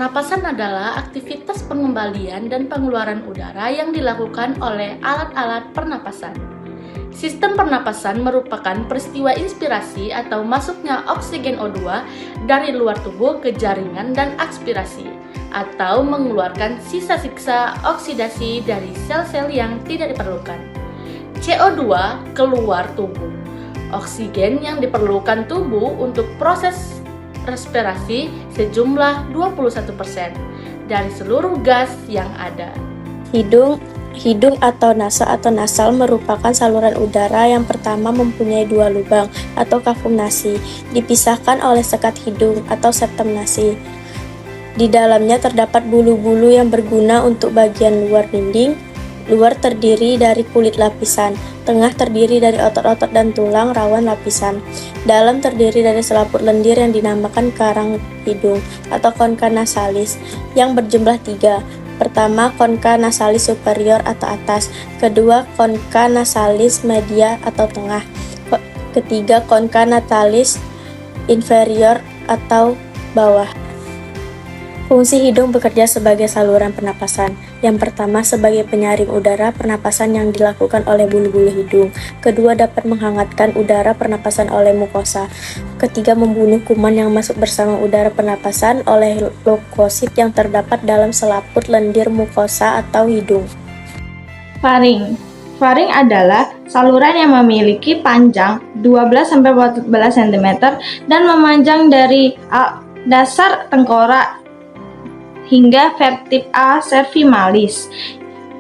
Pernapasan adalah aktivitas pengembalian dan pengeluaran udara yang dilakukan oleh alat-alat pernapasan. Sistem pernapasan merupakan peristiwa inspirasi atau masuknya oksigen O2 dari luar tubuh ke jaringan dan ekspirasi, atau mengeluarkan sisa-sisa oksidasi dari sel-sel yang tidak diperlukan. CO2 keluar tubuh. Oksigen yang diperlukan tubuh untuk proses respirasi sejumlah 21% dari seluruh gas yang ada. Hidung atau nasal merupakan saluran udara yang pertama mempunyai dua lubang atau kafum nasi, dipisahkan oleh sekat hidung atau septum nasi. Di dalamnya terdapat bulu-bulu yang berguna untuk bagian luar dinding. Luar terdiri dari kulit lapisan, tengah terdiri dari otot-otot dan tulang rawan lapisan, dalam terdiri dari selaput lendir yang dinamakan karang hidung atau concha nasalis yang berjumlah 3. Pertama, concha nasalis superior atau atas, kedua, concha nasalis media atau tengah, ketiga, concha nasalis inferior atau bawah. Fungsi hidung bekerja sebagai saluran pernapasan. Yang pertama, sebagai penyaring udara pernapasan yang dilakukan oleh bulu-bulu hidung. Kedua, dapat menghangatkan udara pernapasan oleh mukosa. Ketiga, membunuh kuman yang masuk bersama udara pernapasan oleh leukosit yang terdapat dalam selaput lendir mukosa atau hidung. Faring. Faring adalah saluran yang memiliki panjang 12-14 cm dan memanjang dari dasar tengkorak hingga vertebra cervimalis.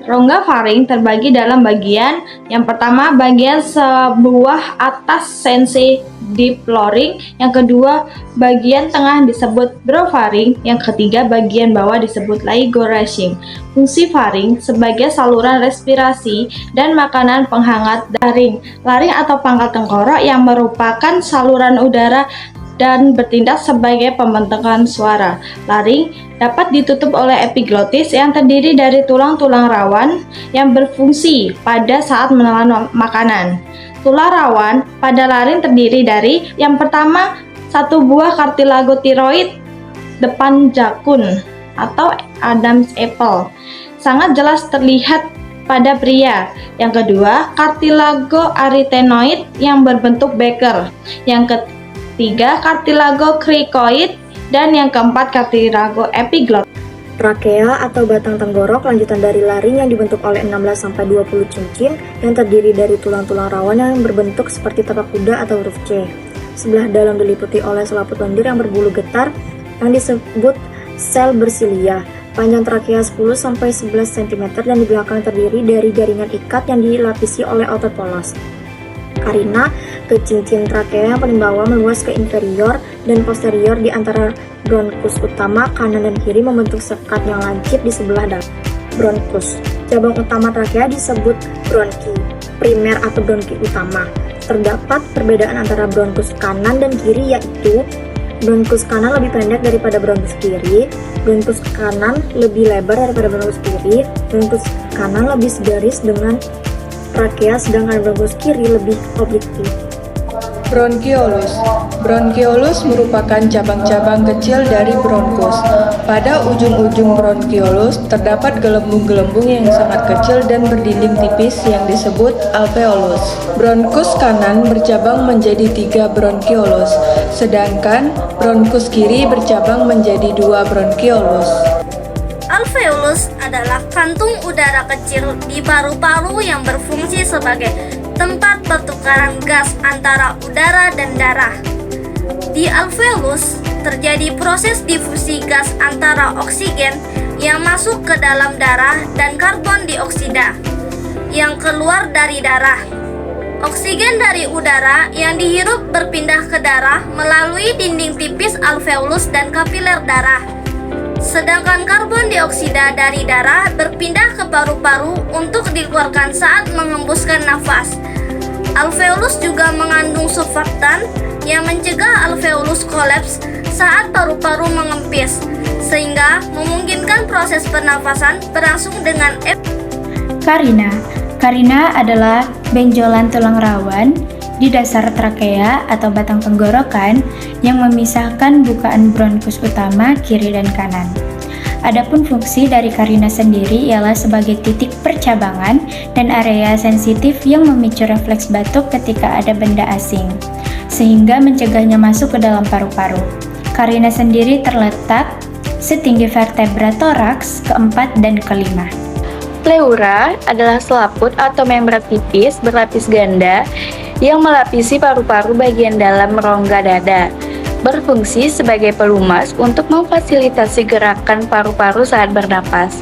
Rongga faring terbagi dalam bagian yang pertama bagian sebelah atas sensi deep flooring, yang kedua bagian tengah disebut brofaring, yang ketiga bagian bawah disebut laryngorhizing. Fungsi faring sebagai saluran respirasi dan makanan penghangat laring. Laring atau pangkal tengkorak yang merupakan saluran udara dan bertindak sebagai pembentukan suara. Laring dapat ditutup oleh epiglotis yang terdiri dari tulang-tulang rawan yang berfungsi pada saat menelan makanan. Tulang rawan pada laring terdiri dari yang pertama, satu buah kartilago tiroid depan jakun atau Adam's apple, sangat jelas terlihat pada pria. Yang kedua, kartilago arytenoid yang berbentuk beker. Yang ketiga, kartilago cricoid, dan yang keempat, kartilago epiglottis. Trakea atau batang tenggorok lanjutan dari laring yang dibentuk oleh 16-20 cincin yang terdiri dari tulang-tulang rawan yang berbentuk seperti tapak kuda atau huruf C. Sebelah dalam diliputi oleh selaput lendir yang berbulu getar yang disebut sel bersilia. Panjang trakea 10-11 cm dan di belakang terdiri dari jaringan ikat yang dilapisi oleh otot polos. Karina, ke cincin trakea yang paling bawah meluas ke inferior dan posterior di antara bronkus utama kanan dan kiri membentuk sekat yang lancip di sebelah dalam. Bronkus. Cabang utama trakea disebut bronki primer atau bronki utama. Terdapat perbedaan antara bronkus kanan dan kiri, yaitu bronkus kanan lebih pendek daripada bronkus kiri, bronkus kanan lebih lebar daripada bronkus kiri, bronkus kanan lebih segaris dengan trakea, sedangkan bronkus kiri lebih objektif. Bronkiolus. Bronkiolus merupakan cabang-cabang kecil dari bronkus. Pada ujung-ujung bronkiolus terdapat gelembung-gelembung yang sangat kecil dan berdinding tipis yang disebut alveolus. Bronkus kanan bercabang menjadi 3 bronkiolus, sedangkan bronkus kiri bercabang menjadi 2 bronkiolus. Alveolus adalah kantung udara kecil di paru-paru yang berfungsi sebagai tempat pertukaran gas antara udara dan darah. Di alveolus terjadi proses difusi gas antara oksigen yang masuk ke dalam darah dan karbon dioksida yang keluar dari darah. Oksigen dari udara yang dihirup berpindah ke darah melalui dinding tipis alveolus dan kapiler darah. Sedangkan karbon dioksida dari darah berpindah ke paru-paru untuk dikeluarkan saat mengembuskan nafas. Alveolus juga mengandung surfaktan yang mencegah alveolus kolaps saat paru-paru mengempis, sehingga memungkinkan proses pernafasan berlangsung dengan Karina. Karina adalah benjolan tulang rawan di dasar trakea atau batang tenggorokan yang memisahkan bukaan bronkus utama kiri dan kanan. Adapun fungsi dari karina sendiri ialah sebagai titik percabangan dan area sensitif yang memicu refleks batuk ketika ada benda asing, sehingga mencegahnya masuk ke dalam paru-paru. Karina sendiri terletak setinggi vertebra toraks keempat dan kelima. Pleura adalah selaput atau membran tipis berlapis ganda yang melapisi paru-paru bagian dalam rongga dada. Berfungsi sebagai pelumas untuk memfasilitasi gerakan paru-paru saat bernapas.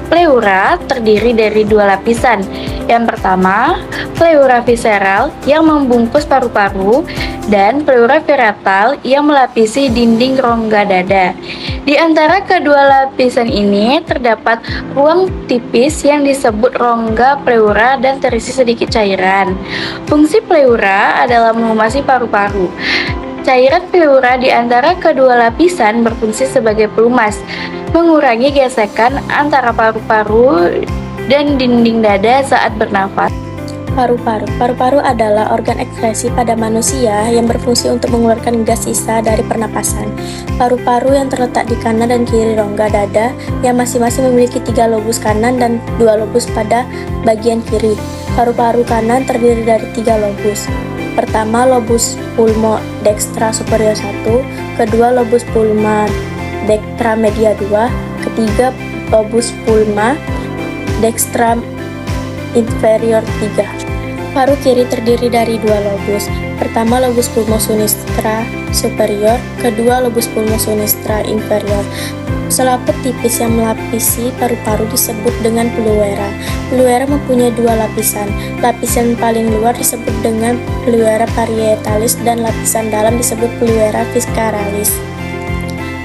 Pleura terdiri dari dua lapisan. Yang pertama, pleura visceral yang membungkus paru-paru dan pleura parietal yang melapisi dinding rongga dada. Di antara kedua lapisan ini terdapat ruang tipis yang disebut rongga pleura dan terisi sedikit cairan. Fungsi pleura adalah melumasi paru-paru. Cairan pleura di antara kedua lapisan berfungsi sebagai pelumas, mengurangi gesekan antara paru-paru dan dinding dada saat bernafas. Paru-paru. Paru-paru adalah organ ekskresi pada manusia yang berfungsi untuk mengeluarkan gas sisa dari pernapasan. Paru-paru yang terletak di kanan dan kiri rongga dada yang masing-masing memiliki 3 lobus kanan dan 2 lobus pada bagian kiri. Paru-paru kanan terdiri dari 3 lobus. Pertama, lobus pulmo dextra superior 1, kedua lobus pulma dextra media 2, ketiga lobus pulma dextra inferior 3. Paru kiri terdiri dari 2 lobus. Pertama, lobus pulmo sinistra superior, kedua lobus pulmo sinistra inferior. Selaput tipis yang melapisi paru-paru disebut dengan pleura. Pleura mempunyai 2 lapisan. Lapisan paling luar disebut dengan pleura parietalis dan lapisan dalam disebut pleura visceralis.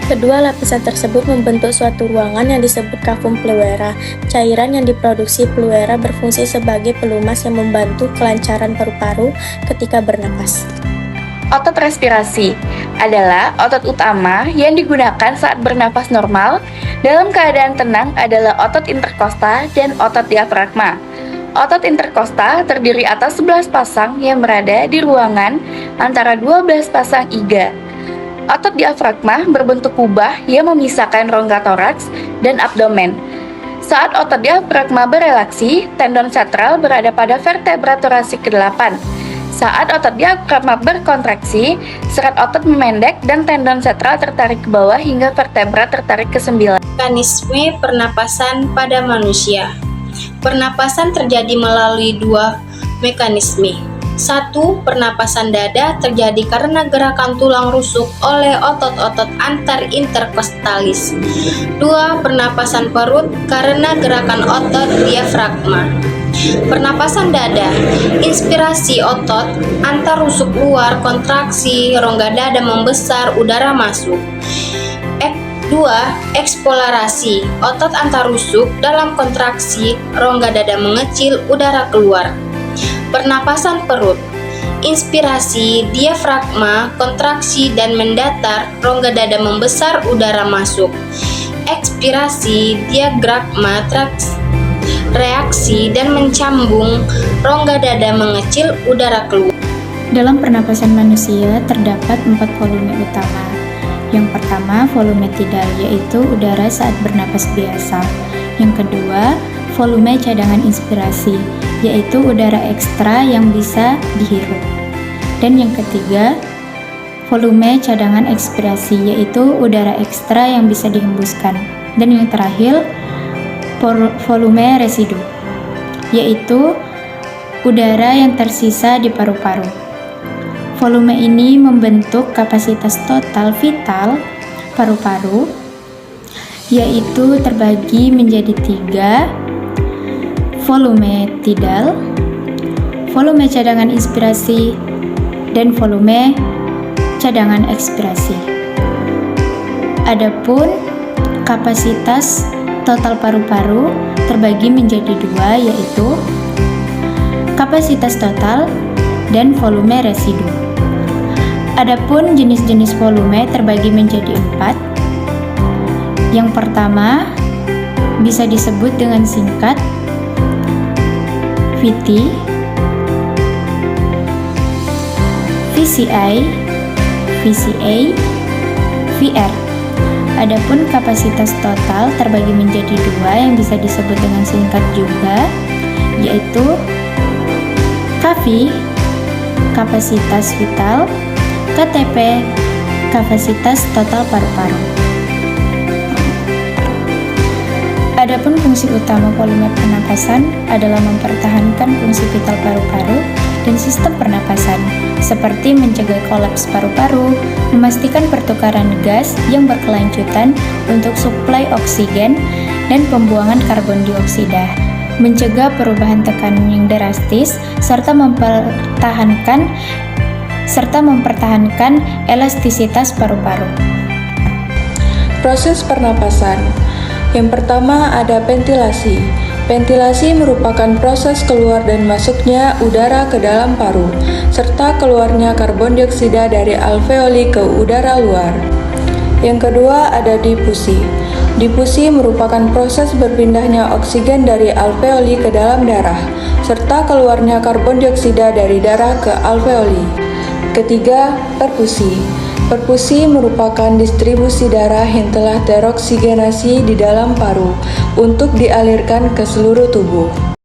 Kedua lapisan tersebut membentuk suatu ruangan yang disebut cavum pleura. Cairan yang diproduksi pleura berfungsi sebagai pelumas yang membantu kelancaran paru-paru ketika bernapas. Otot respirasi adalah otot utama yang digunakan saat bernapas normal. Dalam keadaan tenang adalah otot interkosta dan otot diafragma. Otot interkosta terdiri atas 11 pasang yang berada di ruangan antara 12 pasang iga. Otot diafragma berbentuk kubah yang memisahkan rongga toraks dan abdomen. Saat otot diafragma berelaksi, tendon sacral berada pada vertebra torasik ke-8. Saat otot diafragma berkontraksi, serat otot memendek dan tendon sacral tertarik ke bawah hingga vertebra tertarik ke 9. Mekanisme pernapasan pada manusia. Pernapasan terjadi melalui 2 mekanisme. 1. Pernapasan dada terjadi karena gerakan tulang rusuk oleh otot-otot antar interkostalis. 2. Pernapasan perut karena gerakan otot diafragma. Pernapasan dada, inspirasi otot antar rusuk luar, kontraksi rongga dada membesar, udara masuk. 2. Eksplorasi, otot antar rusuk dalam kontraksi rongga dada mengecil, udara keluar. Pernapasan perut, inspirasi diafragma, kontraksi dan mendatar, rongga dada membesar, udara masuk. Ekspirasi diafragma, reaksi dan mencambung, rongga dada mengecil, udara keluar. Dalam pernapasan manusia terdapat 4 volume utama. Yang pertama, volume tidal, yaitu udara saat bernapas biasa. Yang kedua, volume cadangan inspirasi, yaitu udara ekstra yang bisa dihirup. Dan yang ketiga, volume cadangan ekspirasi, yaitu udara ekstra yang bisa dihembuskan. Dan yang terakhir, volume residu, yaitu udara yang tersisa di paru-paru. Volume ini membentuk kapasitas total vital paru-paru, yaitu terbagi menjadi 3: volume tidal, volume cadangan inspirasi, dan volume cadangan ekspirasi. Adapun kapasitas total paru-paru terbagi menjadi 2, yaitu kapasitas total dan volume residu. Adapun jenis-jenis volume terbagi menjadi 4. Yang pertama bisa disebut dengan singkat VT, VCI, VCA, VR. Adapun kapasitas total terbagi menjadi dua yang bisa disebut dengan singkat juga, yaitu KV, kapasitas vital, KTP, kapasitas total paru-paru. Adapun fungsi utama volume pernapasan adalah mempertahankan fungsi vital paru-paru dan sistem pernapasan, seperti mencegah kolaps paru-paru, memastikan pertukaran gas yang berkelanjutan untuk suplai oksigen dan pembuangan karbon dioksida, mencegah perubahan tekanan yang drastis, serta mempertahankan elastisitas paru-paru. Proses pernapasan. Yang pertama ada ventilasi. Ventilasi merupakan proses keluar dan masuknya udara ke dalam paru, serta keluarnya karbon dioksida dari alveoli ke udara luar. Yang kedua ada difusi. Difusi merupakan proses berpindahnya oksigen dari alveoli ke dalam darah, serta keluarnya karbon dioksida dari darah ke alveoli. Ketiga, perfusi. Perfusi merupakan distribusi darah yang telah teroksigenasi di dalam paru untuk dialirkan ke seluruh tubuh.